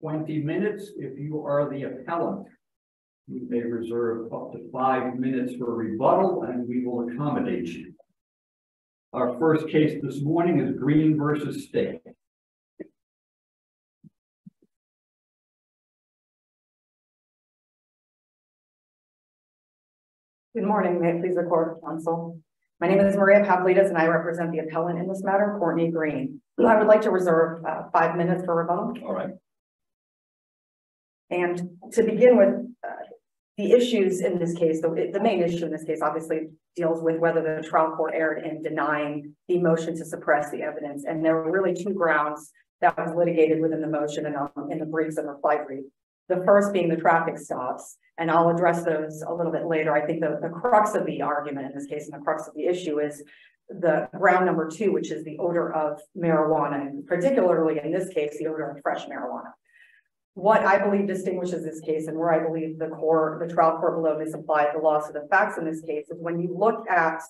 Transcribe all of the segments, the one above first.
20 minutes. If you are the appellant, you may reserve up to 5 minutes for rebuttal, and we will accommodate you. Our first case this morning is Green versus State. Good morning. May it please the court, counsel. My name is Maria Pavlidis, and I represent the appellant in this matter, Courtney Green. I would like to reserve 5 minutes for rebuttal. All right. And to begin with, the issues in this case, the main issue in this case obviously deals with whether the trial court erred in denying the motion to suppress the evidence. And there were really two grounds that was litigated within the motion and in the briefs and reply brief. The first being the traffic stops, and I'll address those a little bit later. I think the crux of the argument in this case and the crux of the issue is the ground number 2, which is the odor of marijuana, and particularly in this case, the odor of fresh marijuana. What I believe distinguishes this case and where I believe the trial court below misapplied the law to the facts in this case is when you look at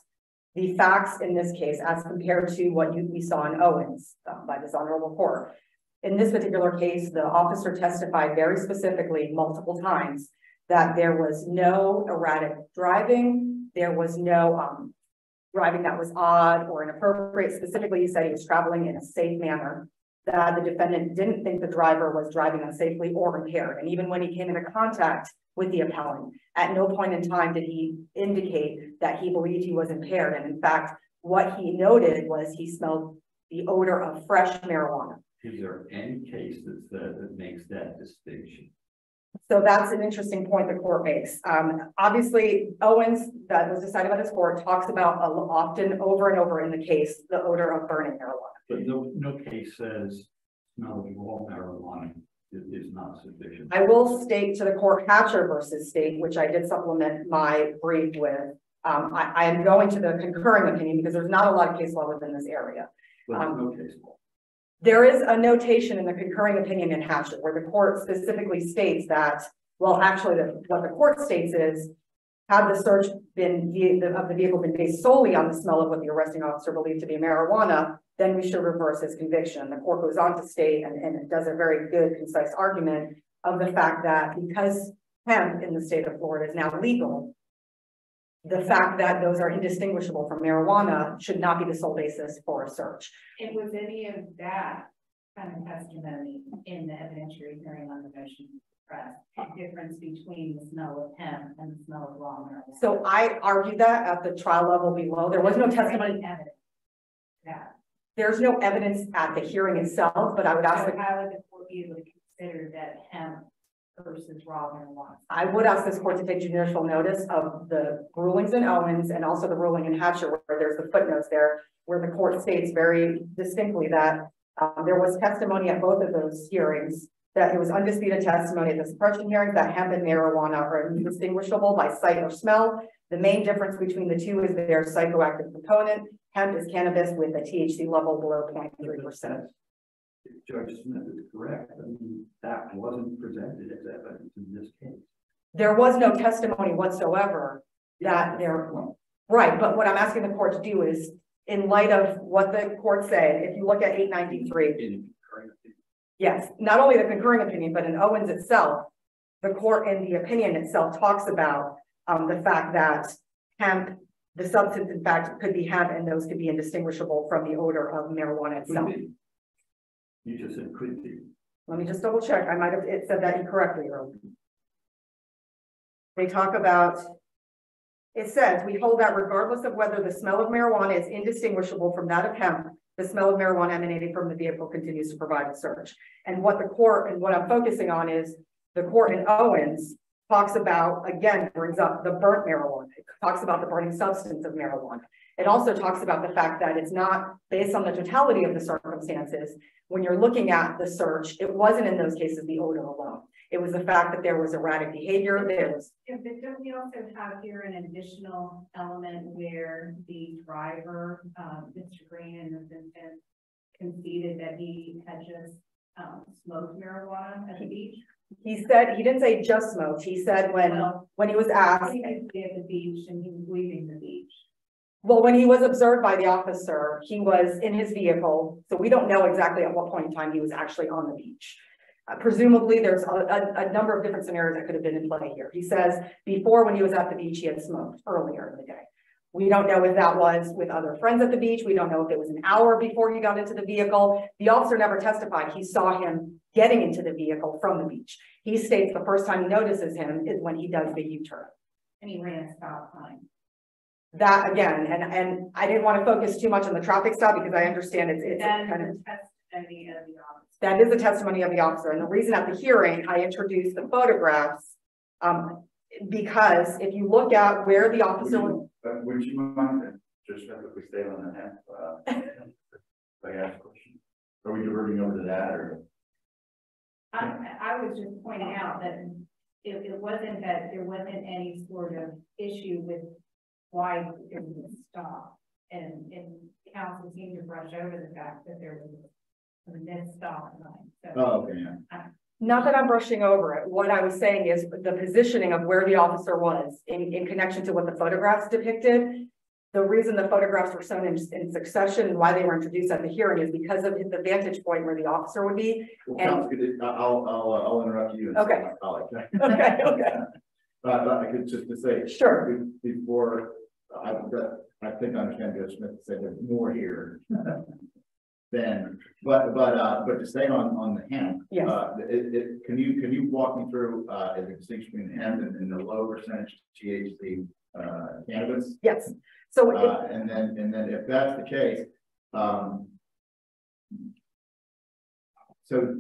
the facts in this case as compared to what we saw in Owens by this honorable court. In this particular case, the officer testified very specifically multiple times that there was no erratic driving, there was no driving that was odd or inappropriate. Specifically, he said he was traveling in a safe manner, that the defendant didn't think the driver was driving unsafely or impaired. And even when he came into contact with the appellant, at no point in time did he indicate that he believed he was impaired. And in fact, what he noted was he smelled the odor of fresh marijuana. Is there any case that makes that distinction? So that's an interesting point the court makes. Obviously, Owens, that was decided by this court, talks about often over and over in the case, the odor of burning marijuana. But no case says smell of raw marijuana is not sufficient. I will state to the court Hatcher versus State, which I did supplement my brief with. I am going to the concurring opinion because there's not a lot of case law within this area. But no case law. There is a notation in the concurring opinion in Hatcher where the court specifically states that, well, actually what the court states is, had the search of the vehicle been based solely on the smell of what the arresting officer believed to be marijuana, then we should reverse his conviction. The court goes on to state, and it does a very good, concise argument of the fact that because hemp in the state of Florida is now legal, the fact that those are indistinguishable from marijuana should not be the sole basis for a search. And was any of that kind of testimony in the evidentiary hearing on the motion to suppress the difference between the smell of hemp and the smell of raw marijuana? So I argued that at the trial level below. There was no testimony. There's no evidence at the hearing itself, but I would ask. So how would the court be able to consider that hemp versus raw marijuana? I would ask this court to take judicial notice of the rulings in Owens and also the ruling in Hatcher, where there's the footnotes there, where the court states very distinctly that there was testimony at both of those hearings, that it was undisputed testimony at the suppression hearings that hemp and marijuana are indistinguishable by sight or smell. The main difference between the two is their psychoactive component. Hemp is cannabis with a THC level below 0.3%. Judge Smith is correct. I mean, that wasn't presented as evidence in this case. There was no testimony whatsoever that there, right, but what I'm asking the court to do is, in light of what the court said, if you look at 893, yes, not only the concurring opinion, but in Owens itself, the court in the opinion itself talks about the fact that hemp, the substance in fact could be hemp, and those could be indistinguishable from the odor of marijuana itself. You just said could be. Let me just double check. I might have said that incorrectly earlier. They talk about, it says, we hold that regardless of whether the smell of marijuana is indistinguishable from that of hemp, the smell of marijuana emanating from the vehicle continues to provide a search. And what the court, and what I'm focusing on is the court in Owens talks about, again, brings up the burnt marijuana. It talks about the burning substance of marijuana. It also talks about the fact that it's not based on the totality of the circumstances. When you're looking at the search, it wasn't in those cases the odor alone. It was the fact that there was erratic behavior. There was. Yeah, but don't we also have here an additional element where the driver, Mr. Green, and the defendant conceded that he had just smoked marijuana at the beach? He said, he didn't say just smoked. He said when he was asked. He had to be at the beach and he was leaving the beach. Well, when he was observed by the officer, he was in his vehicle. So we don't know exactly at what point in time he was actually on the beach. Presumably, there's a number of different scenarios that could have been in play here. He says before, when he was at the beach, he had smoked earlier in the day. We don't know if that was with other friends at the beach. We don't know if it was an hour before he got into the vehicle. The officer never testified he saw him getting into the vehicle from the beach. He states the first time he notices him is when he does the U-turn. And he ran a stop sign. That again, and I didn't want to focus too much on the trappic stop because I understand it's That kind is of, testimony of the officer. that is the testimony of the officer. And the reason at the hearing I introduced the photographs, because if you look at where the officer was. Would you mind just if we stay on the hand? I ask a question. Are we diverting over to that or? I was just pointing out that it wasn't that there wasn't any sort of issue with why there was a stop, and council seemed to brush over the fact that there was a missed stop line. So, Oh, okay, yeah. Not that I'm brushing over it. What I was saying is the positioning of where the officer was in connection to what the photographs depicted. The reason the photographs were shown in succession and why they were introduced at the hearing is because of the vantage point where the officer would be. Well, I'll interrupt you. And Okay. my colleague. Okay. But I could just to say. Sure. Before, I think I understand Judge Smith said there's more here. Then, but to stay on the hemp, Yes. can you walk me through the distinction between hemp and the low percentage THC cannabis? Yes. So and then if that's the case, so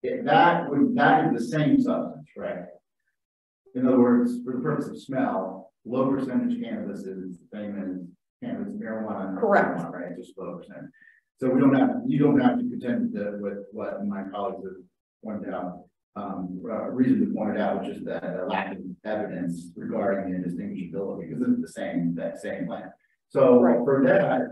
if that is the same substance, right? In other words, for the purpose of smell, low percentage cannabis is the same as cannabis, marijuana. Correct. Marijuana, right? Just low percent. So you don't have to contend with what my colleagues have pointed out. Reason to point it out, which is the lack of evidence regarding the indistinguishability, because it's that same plant. So right. For that,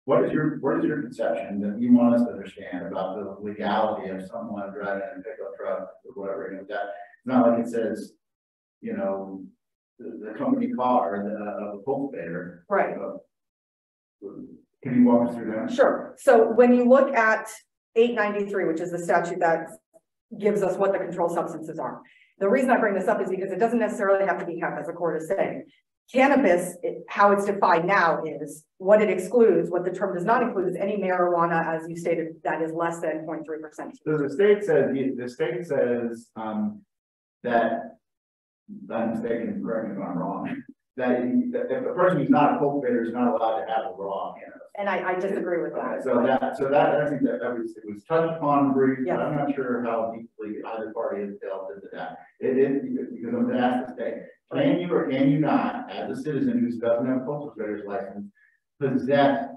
what is your conception that you want us to understand about the legality of someone driving a pickup truck or whatever? You know, that it's not like it says, you know, the company car of a cultivator. right. Can you walk us through that? Sure. So when you look at 893, which is the statute that gives us what the controlled substances are. The reason I bring this up is because it doesn't necessarily have to be hemp, as the court is saying. Cannabis, how it's defined now is what it excludes. What the term does not include is any marijuana, as you stated, that is less than 0.3%. So the state says that I'm mistaken, correct me if I'm wrong, that if a person who's not a cultivator is not allowed to have a raw cannabis. And I disagree with that. So that I think that it was touched upon brief, Yeah. but I'm not sure how deeply either party has delved into that. It is because I'm going to ask the state, can you or can you not, as a citizen who doesn't have a cultivator's license, possess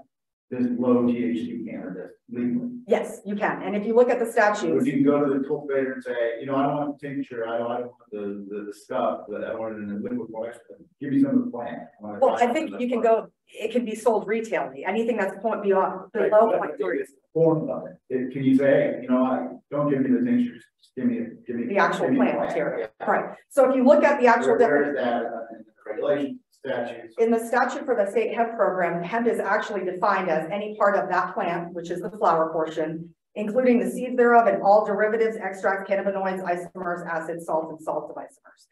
this low THC cannabis legally? Yes, you can. And if you look at the So statutes, you can go to the cultivator and say, you know, I don't want the tincture, I don't want the stuff, but I want it in a liquid form. Give me some of the plant. well, I think you can go, it can be sold retailly. Anything that's below 0.3. Form of it. Can you say, you know, don't give me the tinctures, just give me The actual plant material. Yeah. Right. So if you look at the actual Where is that in the regulations, statutes? in the statute for the state hemp program, hemp is actually defined as any part of that plant, which is the flower portion, including the seeds thereof and all derivatives, extracts, cannabinoids, isomers, acids, salts, and salts of isomers.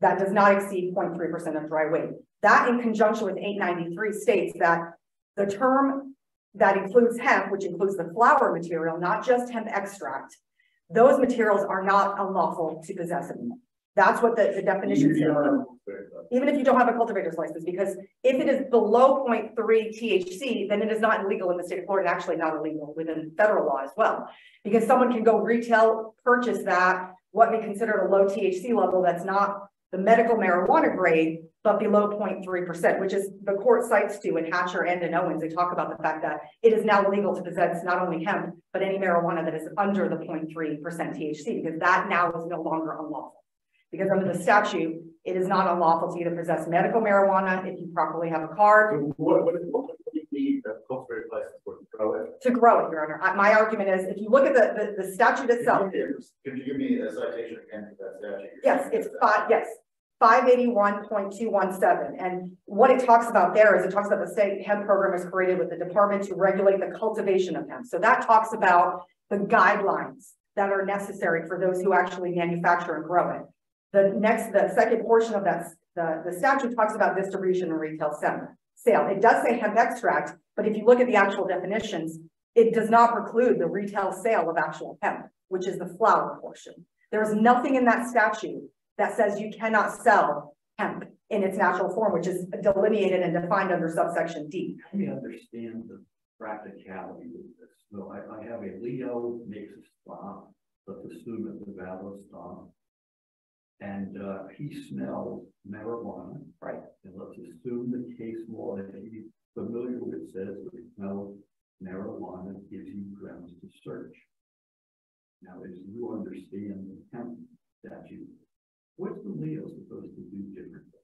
That does not exceed 0.3% of dry weight. That in conjunction with 893 states that the term that includes hemp, which includes the flower material, not just hemp extract, those materials are not unlawful to possess anymore. That's what the definition says. Even if you don't have a cultivator's license, because if it is below 0.3 THC, then it is not illegal in the state of Florida, and actually not illegal within federal law as well. Because someone can go retail, purchase that, what we consider a low THC level that's not the medical marijuana grade, but below 0.3%, which is the court cites to in Hatcher and in Owens. They talk about the fact that it is now illegal to possess not only hemp, but any marijuana that is under the 0.3% THC, because that now is no longer unlawful. Because under the statute, it is not unlawful to either possess medical marijuana if you properly have a card. So what do you need a cultivator's license for to grow it? To grow it, Your Honor. My argument is, if you look at the statute itself. Could you give me a citation again for that statute? Yes, it's 581.217. And what it talks about there is it talks about the state hemp program is created with the department to regulate the cultivation of hemp. So that talks about the guidelines that are necessary for those who actually manufacture and grow it. The second portion of that, the statute talks about distribution and retail sale. It does say hemp extract, but if you look at the actual definitions, it does not preclude the retail sale of actual hemp, which is the flower portion. There's nothing in that statute that says you cannot sell hemp in its natural form, which is delineated and defined under subsection D. Let me understand the practicality of this. So I have a Leo makes a stop, let's assume it's a valid stop. And he smells marijuana, right? And let's assume the case law that he's familiar with says the smell of marijuana gives you grounds to search. Now, as you understand the hemp statute, what's the Leo supposed to do differently?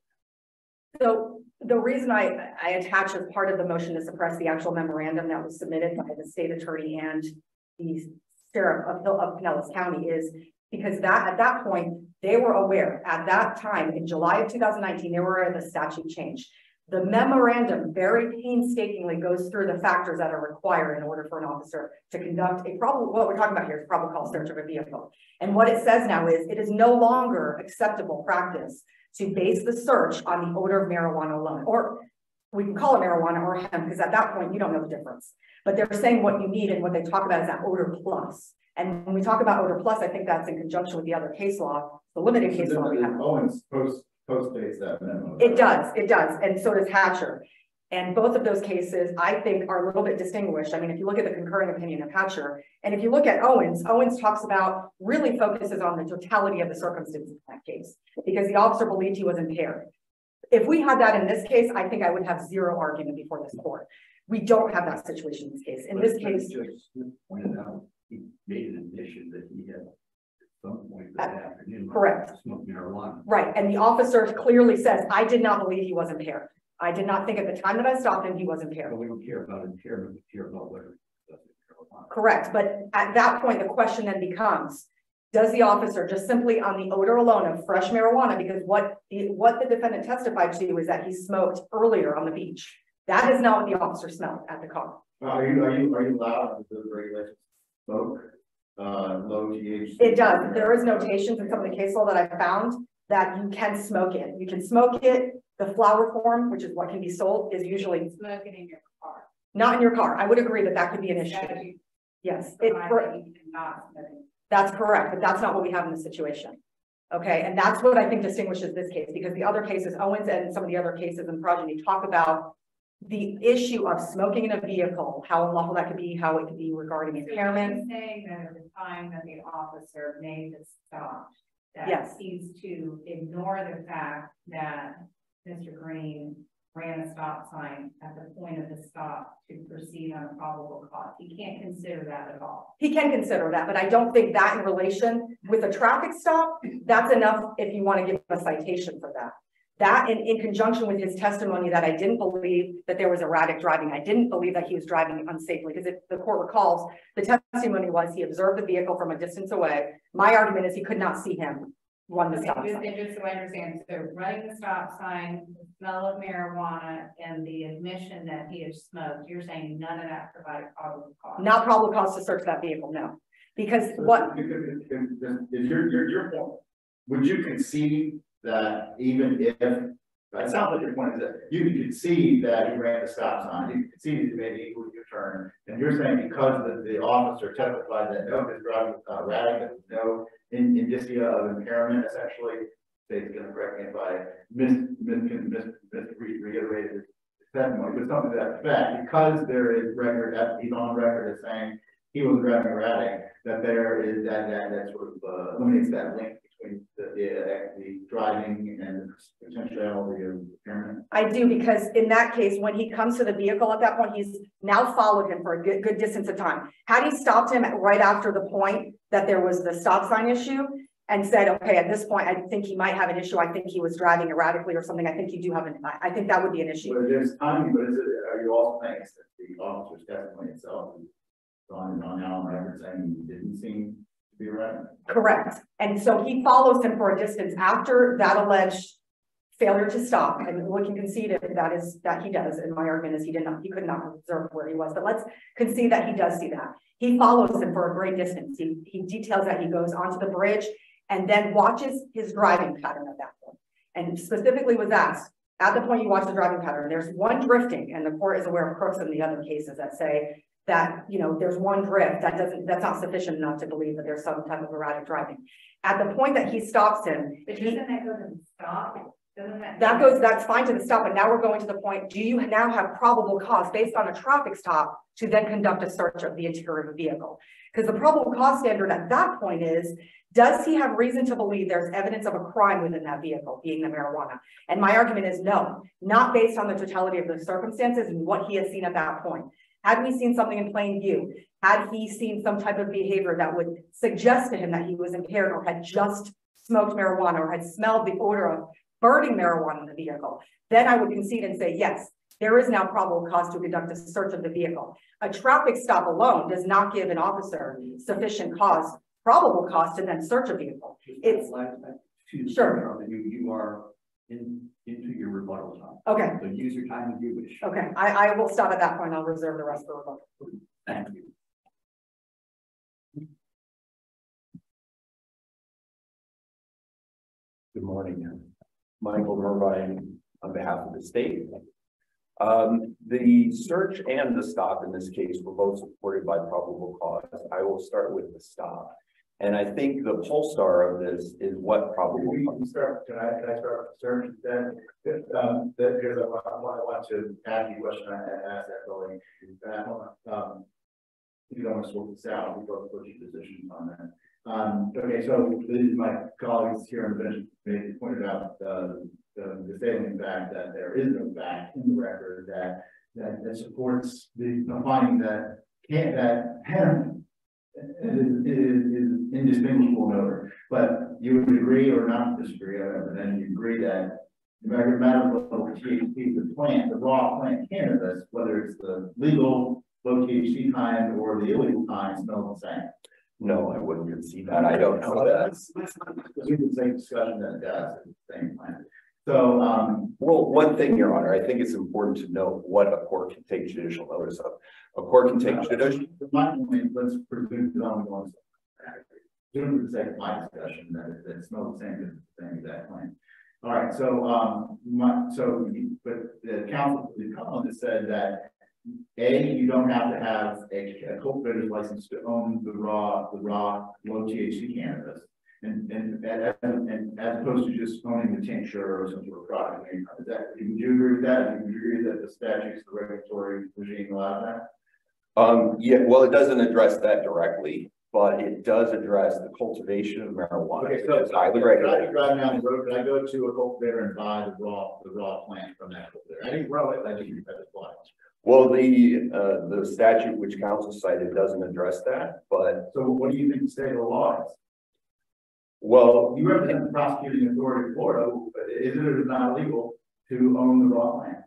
So the reason I attach as part of the motion to suppress the actual memorandum that was submitted by the state attorney and the sheriff of Pinellas County is because at that point, they were aware at that time in July of 2019, they were aware of the statute change. The memorandum very painstakingly goes through the factors that are required in order for an officer to conduct what we're talking about here is probable cause search of a vehicle. And what it says now is it is no longer acceptable practice to base the search on the odor of marijuana alone, or we can call it marijuana or hemp because at that point you don't know the difference. But they're saying what you need and what they talk about is that odor plus. And when we talk about odor plus, I think that's in conjunction with the other case law, the limited case law we have. Owens post-dates that memo. It does, and so does Hatcher. And both of those cases, I think, are a little bit distinguished. I mean, if you look at the concurring opinion of Hatcher, and if you look at Owens talks about, really focuses on the totality of the circumstances in that case, because the officer believed he was impaired. If we had that in this case, I think I would have zero argument before this court. We don't have that situation in this case. In this case, Judge Smith pointed out, he made an admission that he had at some point that afternoon smoked marijuana. Right, and the officer clearly says, I did not believe he was impaired. I did not think at the time that I stopped him, he was impaired. But we don't care about impairment, we care about whether he does marijuana. Correct, but at that point, the question then becomes, does the officer just simply on the odor alone of fresh marijuana, because what the defendant testified to is that he smoked earlier on the beach. That is not what the officer smelled at the car. Are you allowed under the regulations smoke low THC? It does. There is notations in some of the case law that I found that you can smoke it. You can smoke it. The flower form, which is what can be sold, is usually smoke it in your car. Not in your car. I would agree that that could be an issue. Yes, that's correct, but that's not what we have in this situation. Okay, and that's what I think distinguishes this case, because the other cases, Owens and some of the other cases in progeny, talk about the issue of smoking in a vehicle, how unlawful that could be, how it could be regarding impairment. So you're saying that at the time that the officer made the stop, that yes, he's to ignore the fact that Mr. Green ran a stop sign at the point of the stop to proceed on a probable cause. He can't consider that at all. He can consider that, but I don't think that in relation with a traffic stop, that's enough if you want to give a citation for that. That in conjunction with his testimony that I didn't believe that there was erratic driving. I didn't believe that he was driving unsafely, because if the court recalls, the testimony was he observed the vehicle from a distance away. My argument is he could not see him run the stop sign. And just so I understand, so running the stop sign, the smell of marijuana, and the admission that he has smoked, you're saying none of that provided probable cause? Not probable cause to search that vehicle, no. Because what is your point? Would you concede that even if that sounds like your point is that you can concede that he ran the stop sign, you can concede he made an equal U-turn, and you're saying because the officer testified that no, his driving was not erratic, there was no indicia of impairment, essentially, state's going to correct me if I reiterated his testimony, but something to that effect, because there is record, he's on record as saying he was driving erratic, that there is that sort of eliminates that link between the driving and the potentiality of impairment? I do, because in that case, when he comes to the vehicle at that point, he's now followed him for a good distance of time. Had he stopped him right after the point that there was the stop sign issue and said, okay, at this point, I think he might have an issue. I think he was driving erratically or something. I think you do have I think that would be an issue. But there's timing, but are you also saying that the officer's testimony itself is on record saying he didn't seem to be erratic? Correct. And so he follows him for a distance after that alleged failure to stop, and we can concede that he does, and my argument is he could not observe where he was, but let's concede that he does see that. He follows him for a great distance. He details that he goes onto the bridge and then watches his driving pattern at that point. And specifically was asked, at the point you watch the driving pattern, there's one drifting, and the court is aware of Crooks and the other cases that say that, you know, there's one drift that's not sufficient enough to believe that there's some type of erratic driving. At the point that he stops him, But doesn't that go to the stop? that's fine to the stop, but now we're going to the point, do you now have probable cause based on a traffic stop to then conduct a search of the interior of a vehicle? Because the probable cause standard at that point is, does he have reason to believe there's evidence of a crime within that vehicle, being the marijuana? And my argument is no, not based on the totality of the circumstances and what he has seen at that point. Had we seen something in plain view, had he seen some type of behavior that would suggest to him that he was impaired or had just smoked marijuana or had smelled the odor of burning marijuana in the vehicle, then I would concede and say, yes, there is now probable cause to conduct a search of the vehicle. A traffic stop alone does not give an officer sufficient cause, probable cause to then search a vehicle. It's sure. You are into your rebuttal time. Okay. So use your time as you wish. Okay. I will stop at that point. I'll reserve the rest for rebuttal. Thank you. Good morning. Michael Irvine on behalf of the state. The search and the stop in this case were both supported by probable cause. I will start with the stop. And I think the pole star of this is what probable cause. Can I start with the search then? Because I want to ask you a question I asked that building. You don't want to sort this out, we both put your positions on that. Okay, so my colleagues here on the bench pointed out the salient fact that there is no fact in the record that supports the finding that hemp is indistinguishable in odor. But you would agree or not disagree, and then you agree that no matter what the THC, the plant, the raw plant cannabis, whether it's the legal low THC kind or the illegal kind, smells the same. No, I wouldn't concede that. I don't know that. We can say discussion that it does, it's the same plant. So, well, one thing, Your Honor, I think it's important to note what a court can take judicial notice of. A court can take judicial. My point, let's presume that I'm going to presume for the sake of my discussion that it smells the same exact plant. All right, so but the counsel for the appellant has said that you don't have to have a cultivator's license to own the raw low THC cannabis, and as opposed to just owning the tincture or some sort of product. Would you agree with that? Would you agree that the statutes, the regulatory regime allow that? Yeah, well, it doesn't address that directly, but it does address the cultivation of marijuana. Okay, so it's highly regulated. Driving down the road, can I go to a cultivator and buy the raw plant from that cultivator? I didn't grow it, I just bought it. Well, the statute which counsel cited doesn't address that, but so what do you think the state of the law is? Well, you represent the prosecuting authority of Florida, but is it or is it not illegal to own the raw plant?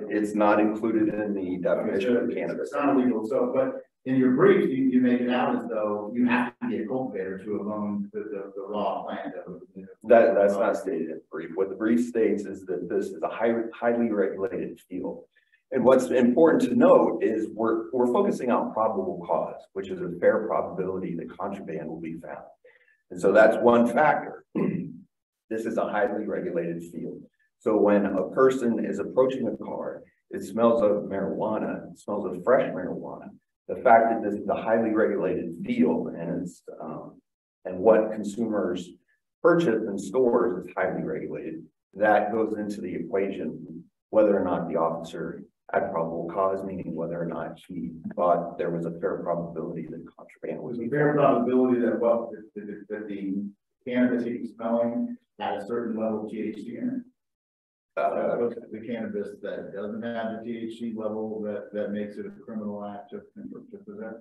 It's not included in the definition of cannabis. It's not illegal. So, but in your brief, you make it out as though you have to be a cultivator to have owned the raw plant. That's not stated in the brief. What the brief states is that this is a highly regulated field. And what's important to note is we're focusing on probable cause, which is a fair probability that contraband will be found. And so that's one factor. This is a highly regulated field. So when a person is approaching a car, it smells of marijuana, it smells of fresh marijuana. The fact that this is a highly regulated field and it's and what consumers purchase in stores is highly regulated, that goes into the equation whether or not the officer had probable cause, meaning whether or not he thought there was a fair probability that contraband was. A fair probability that that the cannabis he was smelling had a certain level of THC in it. The cannabis that doesn't have the THC level that makes it a criminal act to possess.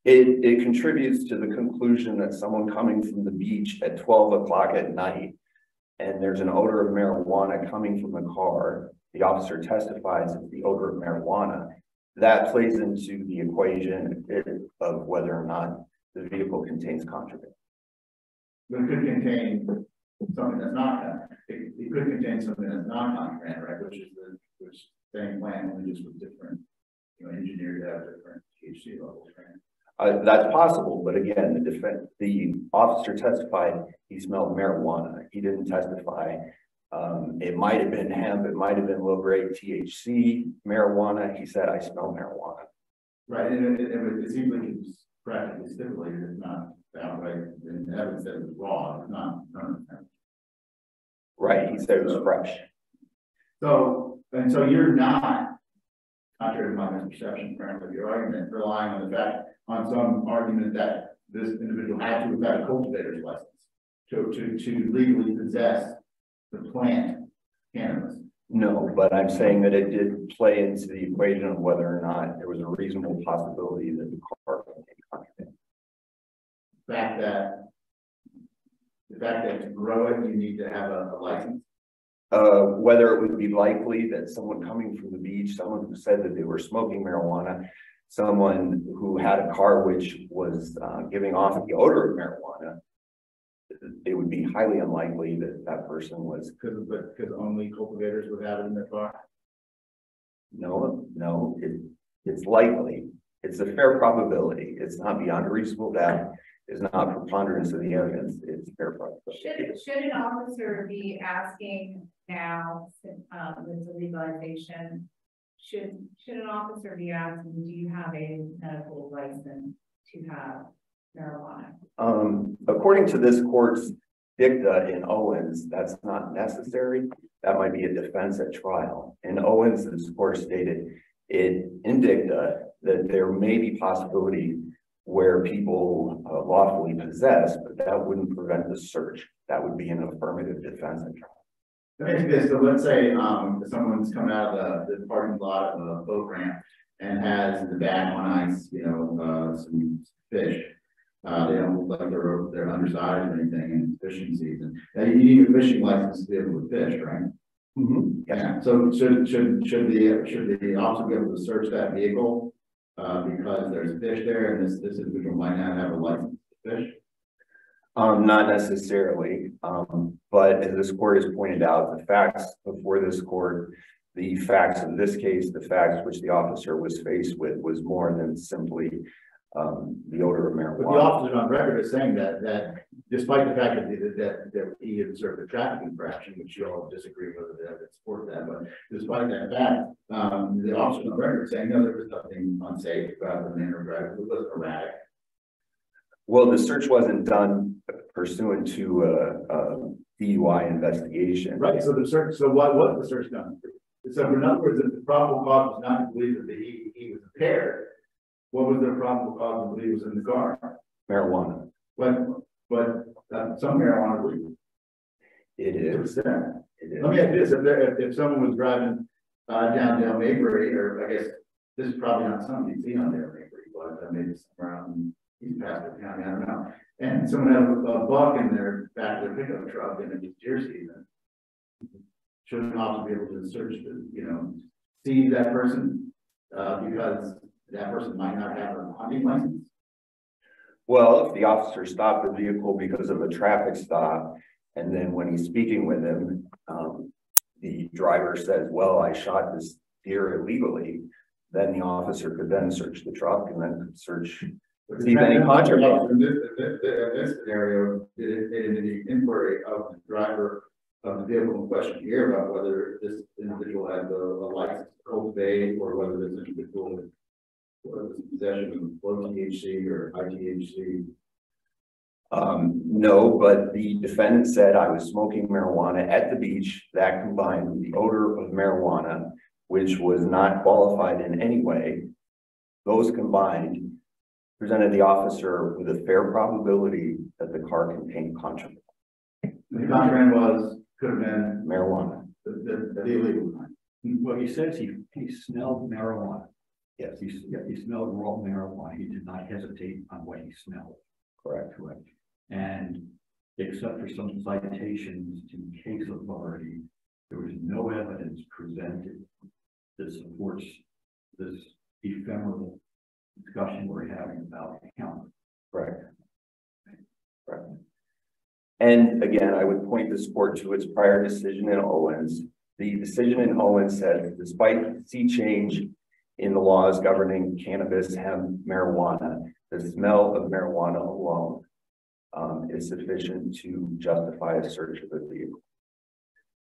It contributes to the conclusion that someone coming from the beach at 12 o'clock at night and there's an odor of marijuana coming from the car, the officer testifies it's the odor of marijuana. That plays into the equation of whether or not the vehicle contains contraband. But it could contain something that's not, it could contain something that's not contraband, right, which is which same plant, only just with different, engineered to have different THC levels, right? That's possible, but again, the officer testified he smelled marijuana. He didn't testify. It might have been hemp, it might have been low-grade THC marijuana. He said, I smell marijuana. Right, and it seems like it's practically stipulated, it's not outright, and the evidence that it was raw, it's not. Right, he said it was fresh. So you're not, contrary to my misperception, apparently, of your argument, relying on some argument that this individual had to have got a cultivator's license to legally possess the plant cannabis. No, but I'm saying that it did play into the equation of whether or not there was a reasonable possibility that the car contained contraband. The fact that to grow it, you need to have a license. Whether it would be likely that someone coming from the beach, someone who said that they were smoking marijuana, someone who had a car which was giving off the odor of marijuana, it would be highly unlikely that that person was. Because only cultivators would have it in their car? No, it's likely. It's a fair probability. It's not beyond a reasonable doubt. It's not preponderance of the evidence. It's fair probability. Should an officer be asking now, with the legalization, should an officer be asking, do you have a medical license to have marijuana? According to this court's dicta in Owens, that's not necessary. That might be a defense at trial. In Owens, this court stated in dicta that there may be possibility where people lawfully possess, but that wouldn't prevent the search. That would be an affirmative defense at trial. Let me ask you this. So let's say someone's come out of the parking lot of a boat ramp and has the bag on ice, some fish. They don't look like they're undersized or anything in fishing season. Now you need a fishing license to be able to fish, right? Mm-hmm. Yeah. So should the officer be able to search that vehicle because there's fish there and this individual might not have a license to fish? Not necessarily, but as this court has pointed out, the facts before this court, the facts in this case, the facts which the officer was faced with was more than simply the odor of marijuana. But the officer on record is saying that despite the fact that he observed a traffic infraction, which you all disagree with the evidence support that, but despite that fact, the officer on record is saying no, there was nothing unsafe about the manner of driving. It was erratic. Well, the search wasn't done pursuant to a DUI investigation. Right. So the search. So what was the search done? So in other words, if the probable cause was not to believe that he was impaired, what was their probable cause to believe he was in the car? Marijuana. But some marijuana legal. It is. Let me ask this: if someone was driving down Dale Mabry, or I guess this is probably not something you see on Dale Mabry, but maybe somewhere around East Pasco County, I don't know. And someone had a buck in their back of their pickup truck, and it was deer season. Shouldn't an officer be able to search see that person because that person might not have a hunting license? Well, if the officer stopped the vehicle because of a traffic stop, and then when he's speaking with him, the driver says, well, I shot this deer illegally, then the officer could then search the truck and then could search, see if any contraband. In this scenario, did the inquiry of the driver of the vehicle in question here about whether this individual had a license to cultivate, or whether this individual was in possession of low THC or high THC? No, but the defendant said I was smoking marijuana at the beach. That combined with the odor of marijuana, which was not qualified in any way, those combined presented the officer with a fair probability that the car contained contraband. The contraband could have been Marijuana. the illegal kind. Well, he says he smelled marijuana. Yes, He smelled raw marijuana. He did not hesitate on what he smelled. correct. And except for some citations to case authority, there was no evidence presented that supports this ephemeral discussion we're having about count. Correct. Correct. And again, I would point this court to its prior decision in Owens. The decision in Owens said, despite sea change in the laws governing cannabis, hemp, marijuana, the smell of marijuana alone is sufficient to justify a search of the vehicle.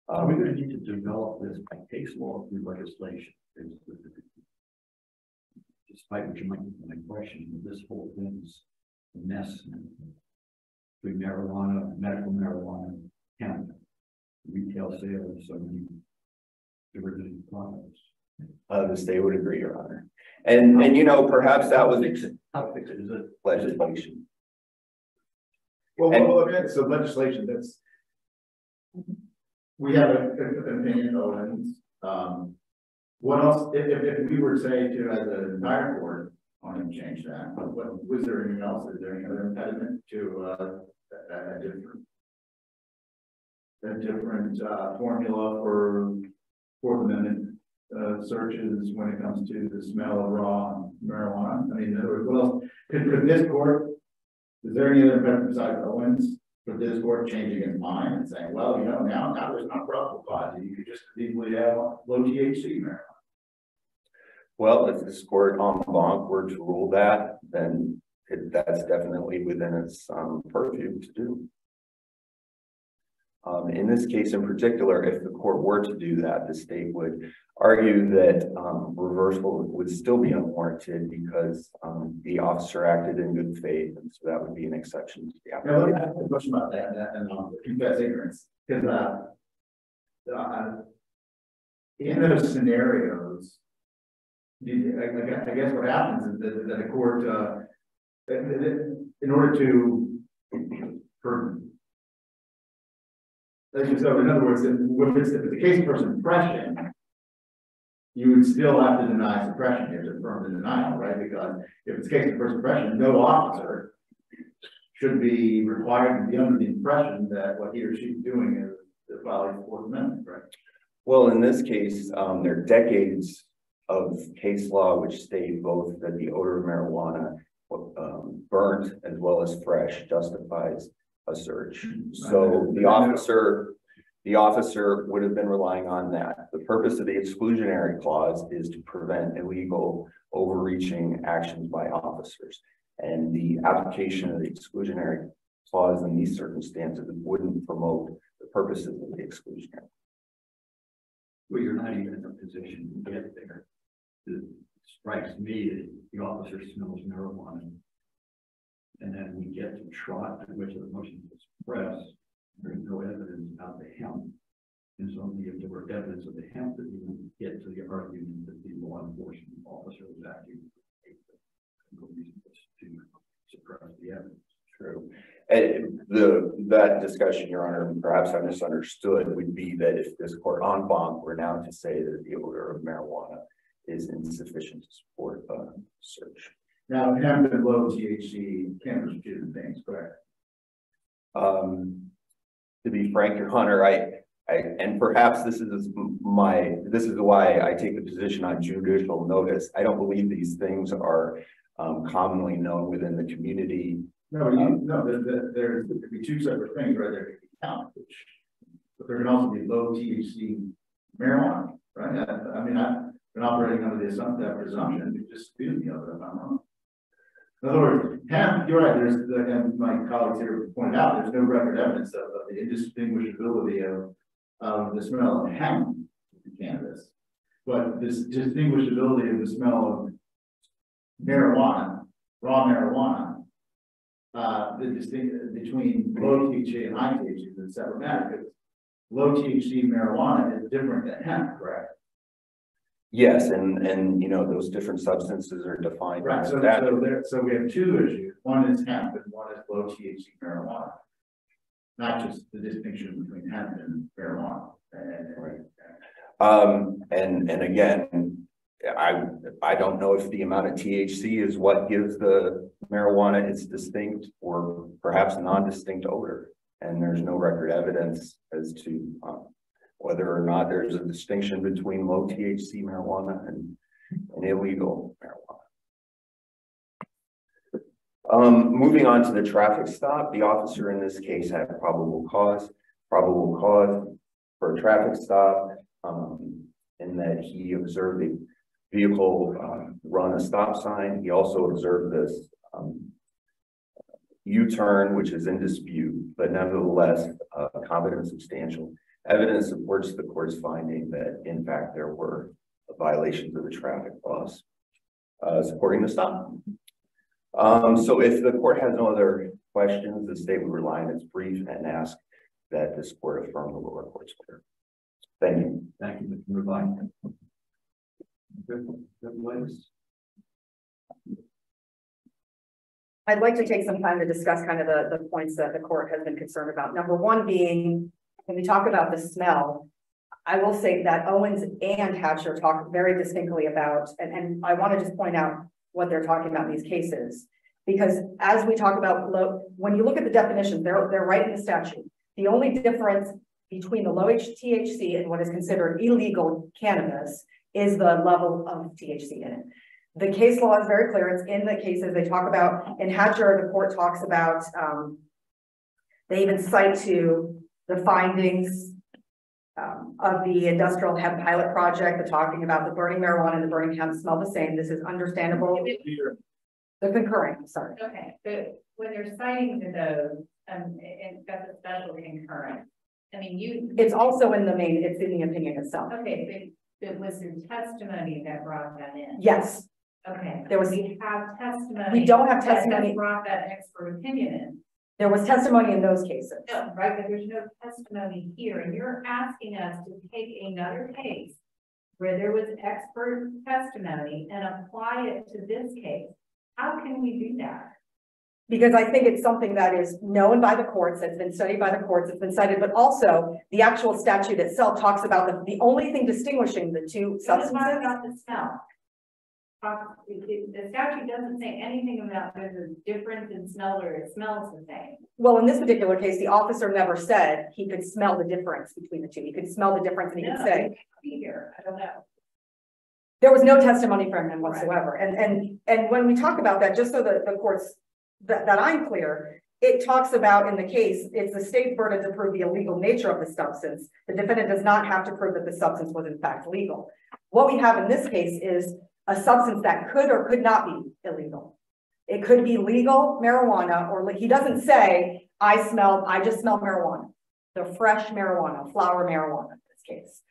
We're going to need to develop this by case law through legislation. Despite what you might think my question, this whole thing is a mess. Between marijuana, medical marijuana, hemp, retail sales, so many derivative products. The state would agree, Your Honor. And you know, perhaps that was How fix it? Is it legislation. Well, okay, so legislation, that's. We have an opinion, Owens. What else, if we were to say to, as an entire board, want to change that, what, was there anything else? Is there any other impediment to, a different formula for Fourth Amendment searches when it comes to the smell of raw marijuana? I mean, in other words, what else could this court? Is there any other impediment besides Owens for this court changing its mind and saying, well, you know, now there's not probable cause, you could just easily have low THC marijuana? Well, if this court en banc were to rule that, then that's definitely within its purview to do. In this case in particular, if the court were to do that, the state would argue that reversal would still be unwarranted because the officer acted in good faith, and so that would be an exception to the application. Let me ask a question about that, and confess ignorance, because in those scenarios, I guess what happens is that a court, in order to, so in other words, if it's the case for suppression, you would still have to deny suppression. You have to affirm the denial, right? Because if it's a case for suppression, no officer should be required to be under the impression that what he or she is doing is violating the Fourth Amendment, right? Well, in this case, there are decades of case law which state both that the odor of marijuana, burnt as well as fresh, justifies a search. So the officer would have been relying on that. The purpose of the exclusionary clause is to prevent illegal overreaching actions by officers. And the application of the exclusionary clause in these circumstances wouldn't promote the purposes of the exclusionary. Well, you're not even in a position to get there. It strikes me that the officer smells marijuana, and then we get to trial in which the motion is suppressed. There's no evidence about the hemp, and so if there were evidence of the hemp, that we would get to the argument that the law enforcement officer was acting no reason to suppress the evidence. True. And that discussion, Your Honor, perhaps I misunderstood, would be that if this court en banc were now to say that the odor of marijuana is insufficient to support a search. Now, hemp and low THC cannabis are two different things, correct? To be frank, Your Honor, and perhaps this is why I take the position on judicial notice. I don't believe these things are commonly known within the community. No, there could be two separate things, right? There could be hemp, but there can also be low THC marijuana, right? I mean, I've been operating under the assumption, that presumption, you just dispute me of it if I'm wrong. In other words, hemp, you're right, and my colleagues here pointed out, there's no record evidence of the indistinguishability of the smell of hemp in cannabis. But this distinguishability of the smell of marijuana, raw marijuana, the distinction between low THC and high THC is a separate matter, because low THC marijuana is different than hemp, correct? Yes, and you know, those different substances are defined. Right, so we have two issues. One is hemp and one is low THC marijuana. Not just the distinction between hemp and marijuana. And again, I don't know if the amount of THC is what gives the marijuana its distinct or perhaps non-distinct odor. And there's no record evidence as to whether or not there's a distinction between low THC marijuana and illegal Moving on to the traffic stop, the officer in this case had probable cause for a traffic stop, in that he observed a vehicle run a stop sign. He also observed this U-turn, which is in dispute, but nevertheless, competent and substantial evidence supports the court's finding that, in fact, there were violations of the traffic laws supporting the stop. So if the court has no other questions, the state would rely on its brief and ask that this court affirm the lower court's order. Thank you. Thank you, Mr. Irvine. I'd like to take some time to discuss kind of the points that the court has been concerned about. Number one being, when we talk about the smell, I will say that Owens and Hatcher talk very distinctly about, and I want to just point out what they're talking about in these cases. Because as we talk about when you look at the definition, they're right in the statute. The only difference between the low THC and what is considered illegal cannabis is the level of THC in it. The case law is very clear. It's in the cases they talk about. In Hatcher, the court talks about, they even cite to the findings of the industrial hemp pilot project. They're talking about the burning marijuana and the burning hemp smell the same. This is understandable. The concurring, sorry. Okay, but when they're citing to those, and that's a special concurrent. I mean, it's also in the main, it's in the opinion itself. Okay, but was there testimony that brought that in? Yes. Okay. There was. We have testimony. We don't have testimony. That brought that expert opinion in. There was testimony in those cases. No, right, but there's no testimony here, and you're asking us to take another case where there was expert testimony and apply it to this case. How can we do that? Because I think it's something that is known by the courts, that's been studied by the courts, it's been cited, but also the actual statute itself talks about the only thing distinguishing the two substances. Talk about the smell. The statute doesn't say anything about there's a difference in smell or it smells the same. Well, in this particular case, the officer never said he could smell the difference between the two. He could smell the difference and he could say, be here. I don't know. There was no testimony from him whatsoever. Right. And when we talk about that, just so that the courts that I'm clear, it talks about in the case, it's the state's burden to prove the illegal nature of the substance. The defendant does not have to prove that the substance was in fact legal. What we have in this case is a substance that could or could not be illegal. It could be legal marijuana, or he doesn't say, I just smell marijuana. The fresh marijuana, flower marijuana in this case.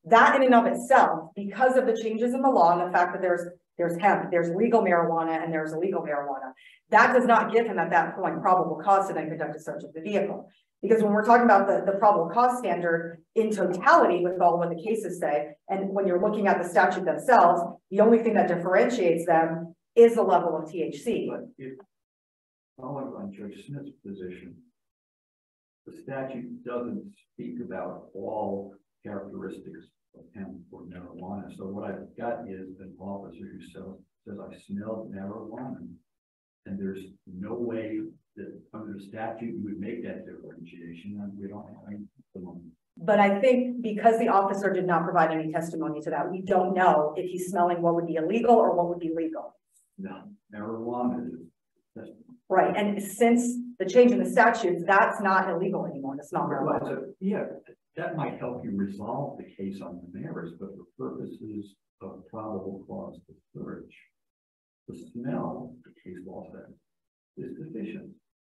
That in and of itself, because of the changes in the law and the fact that there's hemp, there's legal marijuana and there's illegal marijuana, that does not give him at that point probable cause to then conduct a search of the vehicle. Because when we're talking about the probable cause standard in totality with all of what the cases say, and when you're looking at the statute themselves, the only thing that differentiates them is the level of THC. But if following on Judge Smith's position, the statute doesn't speak about all characteristics of hemp or marijuana. So what I've got is an officer who says I smelled marijuana, and there's no way that under the statute you would make that differentiation, and we don't have any testimony. But I think because the officer did not provide any testimony to that, we don't know if he's smelling what would be illegal or what would be legal. No, marijuana is right, and since the change in the statutes, that's not illegal anymore. It's not marijuana. So, yeah, that might help you resolve the case on the merits, but for purposes of probable cause to search, the smell, the case law says, is sufficient,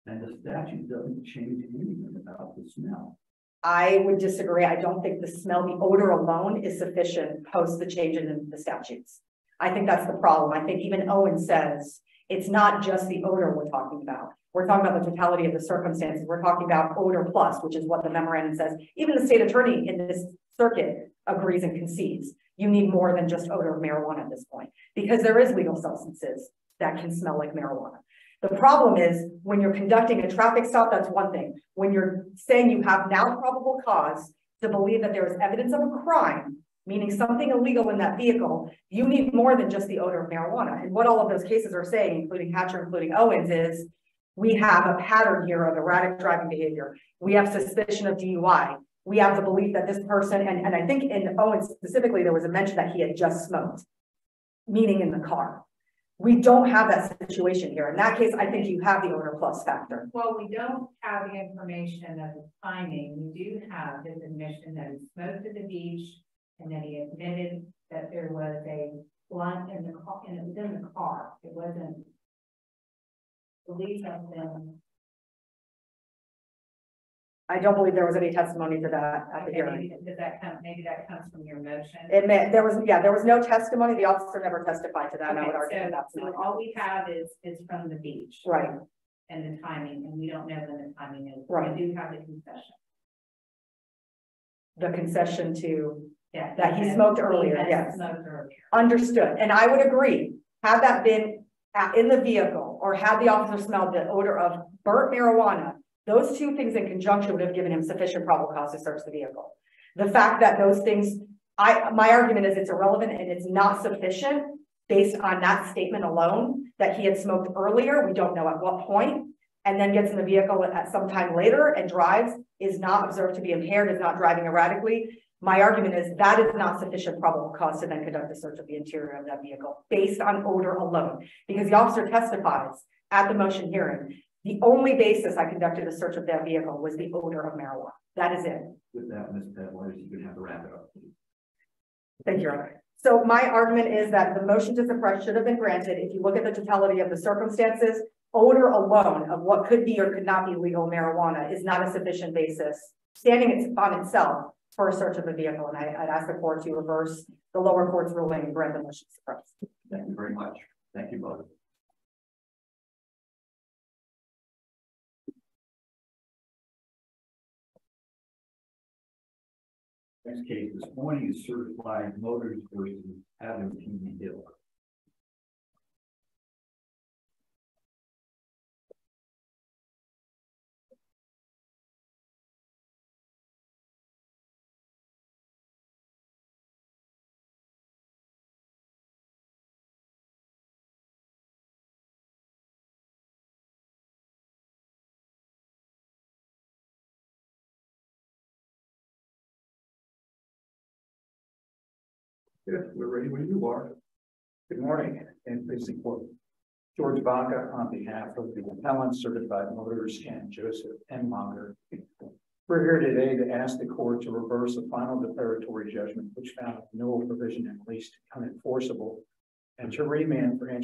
and the statute doesn't change anything about the smell. I would disagree. I don't think the smell, the odor alone is sufficient post the change in the statutes. I think that's the problem. I think even Owen says it's not just the odor we're talking about. We're talking about the totality of the circumstances. We're talking about odor plus, which is what the memorandum says. Even the state attorney in this circuit agrees and concedes. You need more than just odor of marijuana at this point, because there is legal substances that can smell like marijuana. The problem is when you're conducting a traffic stop, that's one thing. When you're saying you have now probable cause to believe that there is evidence of a crime, meaning something illegal in that vehicle, you need more than just the odor of marijuana. And what all of those cases are saying, including Hatcher, including Owens, is we have a pattern here of erratic driving behavior. We have suspicion of DUI. We have the belief that this person, and I think in Owens specifically, there was a mention that he had just smoked, meaning in the car. We don't have that situation here. In that case, I think you have the odor plus factor. Well, we don't have the information of the timing. We do have his admission that he smoked at the beach and that he admitted that there was a blunt in the car, and it was in the car. It wasn't. Believe something. I don't believe there was any testimony to that at the hearing. Does that come, maybe that comes from your motion? There was no testimony. The officer never testified to that. And I would argue Okay, that's so not. all we have is from the beach. Right, And the timing, and we don't know when the timing is. Right. We do have the concession. the concession to, Yeah. that he smoked earlier, had yes. Smoked earlier. understood. And I would agree, had that been in the vehicle or had the officer smelled the odor of burnt marijuana, those two things in conjunction would have given him sufficient probable cause to search the vehicle. The fact that those things, my argument is it's irrelevant and it's not sufficient based on that statement alone, that he had smoked earlier, we don't know at what point, and then gets in the vehicle at some time later and drives, is not observed to be impaired, is not driving erratically. My argument is that is not sufficient probable cause to then conduct a search of the interior of that vehicle based on odor alone, because the officer testifies at the motion hearing. The only basis I conducted a search of that vehicle was the odor of marijuana. That is it. With that, Ms. Pedler, you can have to wrap it up. Thank you, Your Honor. So my argument is that the motion to suppress should have been granted. If you look at the totality of the circumstances, odor alone of what could be or could not be legal marijuana is not a sufficient basis, standing on itself, for a search of the vehicle. And I'd ask the court to reverse the lower court's ruling and grant the motion to suppress. Thank you very much. Thank you both. Next case this morning is Certified Motors versus Adam P. Hill. Yes, we're ready when you are. Good morning, and please support George Baca on behalf of the appellant, Certified Motors, and Joseph M. Monger. We're here today to ask the court to reverse a final declaratory judgment which found no provision in lease to become enforceable and to remand for entry